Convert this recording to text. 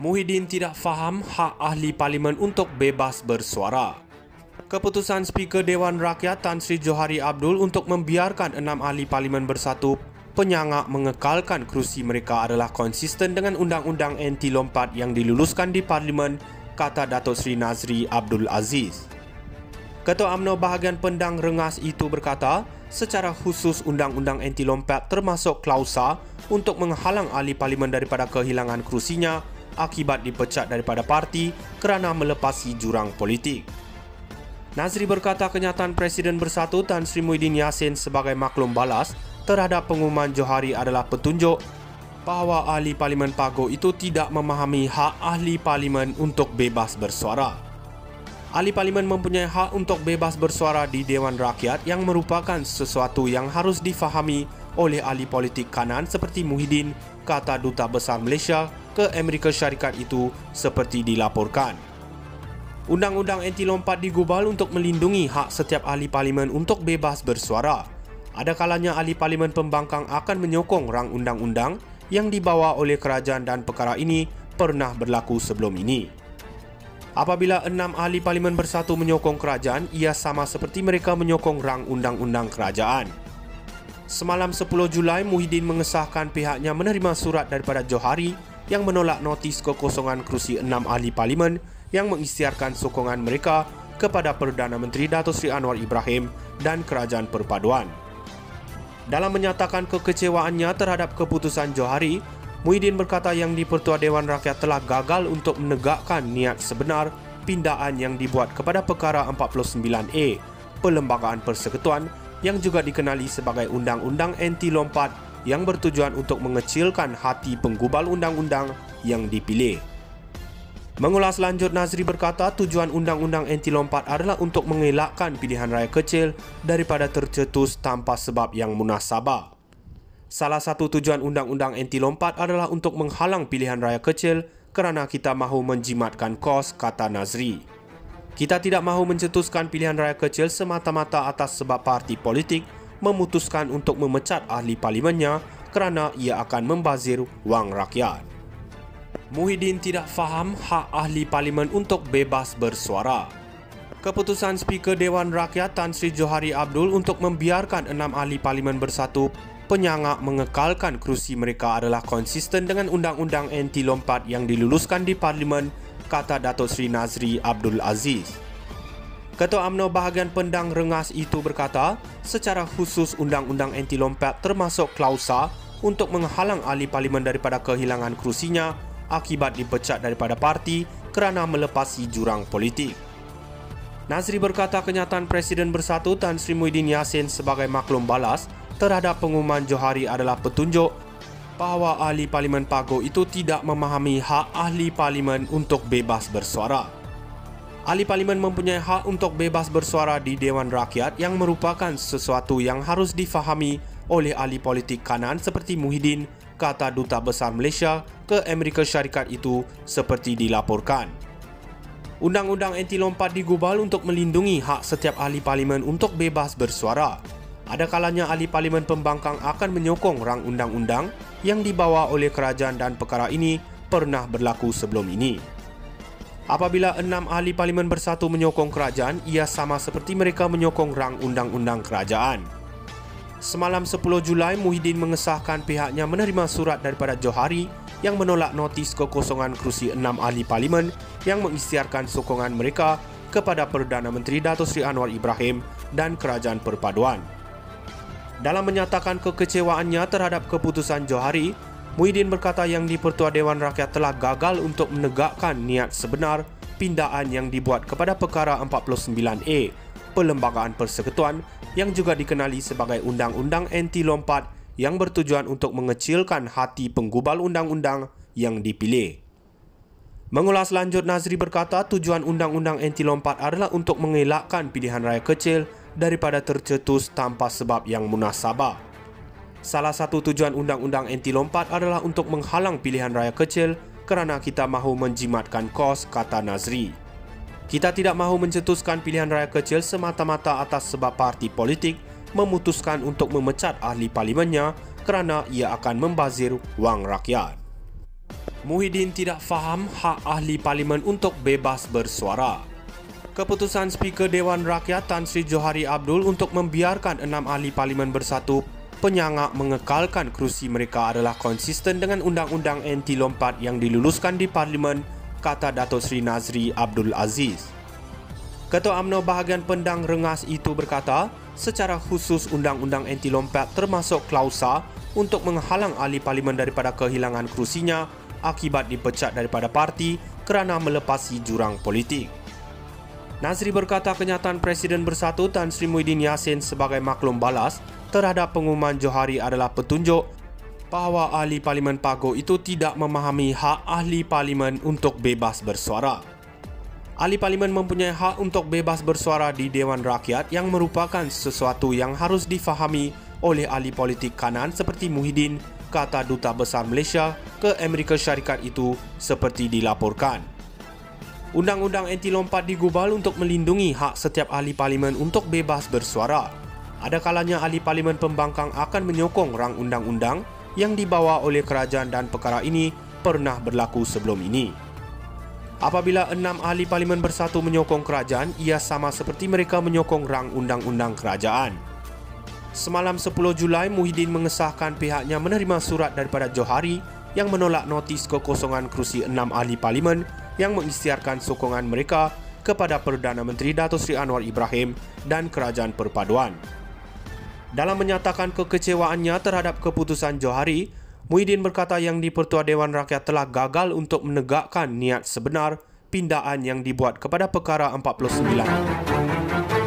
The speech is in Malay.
Muhyiddin tidak faham hak ahli parlimen untuk bebas bersuara. Keputusan Speaker Dewan Rakyat Tan Sri Johari Abdul untuk membiarkan 6 ahli parlimen bersatu penyangak mengekalkan kerusi mereka adalah konsisten dengan undang-undang anti lompat yang diluluskan di parlimen, kata Datuk Seri Nazri Abdul Aziz. Ketua UMNO bahagian Pendang Rengas itu berkata, secara khusus undang-undang anti lompat termasuk klausa untuk menghalang ahli parlimen daripada kehilangan kerusinya akibat dipecat daripada parti kerana melepasi jurang politik. Nazri berkata kenyataan Presiden Bersatu Tan Sri Muhyiddin Yassin sebagai maklum balas terhadap pengumuman Johari adalah petunjuk bahawa ahli parlimen Pago itu tidak memahami hak ahli parlimen untuk bebas bersuara. Ahli parlimen mempunyai hak untuk bebas bersuara di Dewan Rakyat yang merupakan sesuatu yang harus difahami oleh ahli politik kanan seperti Muhyiddin, kata Duta Besar Malaysia ke Amerika Syarikat itu seperti dilaporkan. Undang-undang anti lompat digubal untuk melindungi hak setiap ahli parlimen untuk bebas bersuara. Ada kalanya ahli parlimen pembangkang akan menyokong rang undang-undang yang dibawa oleh kerajaan dan perkara ini pernah berlaku sebelum ini. Apabila 6 ahli parlimen bersatu menyokong kerajaan, ia sama seperti mereka menyokong rang undang-undang kerajaan. Semalam 10 Julai, Muhyiddin mengesahkan pihaknya menerima surat daripada Johari yang menolak notis kekosongan kerusi 6 ahli parlimen yang mengisytiharkan sokongan mereka kepada Perdana Menteri Datuk Seri Anwar Ibrahim dan Kerajaan Perpaduan. Dalam menyatakan kekecewaannya terhadap keputusan Johari, Muhyiddin berkata yang di-Pertua Dewan Rakyat telah gagal untuk menegakkan niat sebenar pindaan yang dibuat kepada Perkara 49A, Perlembagaan Persekutuan yang juga dikenali sebagai Undang-Undang Anti Lompat yang bertujuan untuk mengecilkan hati penggubal undang-undang yang dipilih. Mengulas lanjut, Nazri berkata tujuan Undang-Undang Anti Lompat adalah untuk mengelakkan pilihan raya kecil daripada tercetus tanpa sebab yang munasabah. Salah satu tujuan Undang-Undang Anti Lompat adalah untuk menghalang pilihan raya kecil kerana kita mahu menjimatkan kos, kata Nazri. Kita tidak mahu mencetuskan pilihan raya kecil semata-mata atas sebab parti politik memutuskan untuk memecat ahli parlimennya kerana ia akan membazir wang rakyat. Muhyiddin tidak faham hak ahli parlimen untuk bebas bersuara. Keputusan Speaker Dewan Rakyat Tan Sri Johari Abdul untuk membiarkan 6 ahli parlimen bersatu penyangak mengekalkan kerusi mereka adalah konsisten dengan undang-undang anti lompat yang diluluskan di parlimen, kata Datuk Seri Nazri Abdul Aziz. Ketua UMNO bahagian Pendang Rengas itu berkata, secara khusus undang-undang anti lompat termasuk klausa untuk menghalang ahli parlimen daripada kehilangan kerusinya akibat dipecat daripada parti kerana melepasi jurang politik. Nazri berkata kenyataan Presiden Bersatu Tan Sri Muhyiddin Yassin sebagai maklum balas terhadap pengumuman Johari adalah petunjuk bahawa ahli parlimen Pago itu tidak memahami hak ahli parlimen untuk bebas bersuara. Ahli parlimen mempunyai hak untuk bebas bersuara di Dewan Rakyat yang merupakan sesuatu yang harus difahami oleh ahli politik kanan seperti Muhyiddin, kata Duta Besar Malaysia ke Amerika Syarikat itu seperti dilaporkan. Undang-undang anti lompat digubal untuk melindungi hak setiap ahli parlimen untuk bebas bersuara. Ada kalanya ahli parlimen pembangkang akan menyokong rang undang-undang yang dibawa oleh kerajaan dan perkara ini pernah berlaku sebelum ini. Apabila 6 ahli parlimen bersatu menyokong kerajaan, ia sama seperti mereka menyokong rang undang-undang kerajaan. Semalam 10 Julai, Muhyiddin mengesahkan pihaknya menerima surat daripada Johari yang menolak notis kekosongan kerusi 6 ahli parlimen yang mengisytiharkan sokongan mereka kepada Perdana Menteri Datuk Seri Anwar Ibrahim dan Kerajaan Perpaduan. Dalam menyatakan kekecewaannya terhadap keputusan Johari, Muhyiddin berkata yang di-Pertua Dewan Rakyat telah gagal untuk menegakkan niat sebenar pindaan yang dibuat kepada Perkara 49A, Perlembagaan Persekutuan yang juga dikenali sebagai Undang-Undang Anti Lompat yang bertujuan untuk mengecilkan hati penggubal undang-undang yang dipilih. Mengulas lanjut, Nazri berkata tujuan Undang-Undang Anti Lompat adalah untuk mengelakkan pilihan raya kecil daripada tercetus tanpa sebab yang munasabah. Salah satu tujuan Undang-Undang Anti Lompat adalah untuk menghalang pilihan raya kecil kerana kita mahu menjimatkan kos, kata Nazri. Kita tidak mahu mencetuskan pilihan raya kecil semata-mata atas sebab parti politik memutuskan untuk memecat ahli parlimennya kerana ia akan membazir wang rakyat. Muhyiddin tidak faham hak ahli parlimen untuk bebas bersuara. Keputusan Speaker Dewan Rakyat Tan Sri Johari Abdul untuk membiarkan 6 ahli parlimen bersatu penyangak mengekalkan kerusi mereka adalah konsisten dengan undang-undang anti lompat yang diluluskan di parlimen, kata Datuk Seri Nazri Abdul Aziz. Ketua UMNO bahagian Pendang Rengas itu berkata, secara khusus undang-undang anti lompat termasuk klausa untuk menghalang ahli parlimen daripada kehilangan kerusinya akibat dipecat daripada parti kerana melepasi jurang politik. Nazri berkata kenyataan Presiden Bersatu Tan Sri Muhyiddin Yassin sebagai maklum balas terhadap pengumuman Johari adalah petunjuk bahawa ahli parlimen Pago itu tidak memahami hak ahli parlimen untuk bebas bersuara. Ahli parlimen mempunyai hak untuk bebas bersuara di Dewan Rakyat yang merupakan sesuatu yang harus difahami oleh ahli politik kanan seperti Muhyiddin, kata Duta Besar Malaysia ke Amerika Syarikat itu seperti dilaporkan. Undang-undang anti lompat digubal untuk melindungi hak setiap ahli parlimen untuk bebas bersuara. Ada kalanya ahli parlimen pembangkang akan menyokong rang undang-undang yang dibawa oleh kerajaan dan perkara ini pernah berlaku sebelum ini. Apabila 6 ahli parlimen bersatu menyokong kerajaan, ia sama seperti mereka menyokong rang undang-undang kerajaan. Semalam 10 Julai, Muhyiddin mengesahkan pihaknya menerima surat daripada Johari yang menolak notis kekosongan kerusi 6 ahli parlimen yang mengisytiharkan sokongan mereka kepada Perdana Menteri Datuk Seri Anwar Ibrahim dan Kerajaan Perpaduan. Dalam menyatakan kekecewaannya terhadap keputusan Johari, Muhyiddin berkata yang di-Pertua Dewan Rakyat telah gagal untuk menegakkan niat sebenar pindaan yang dibuat kepada Perkara 49.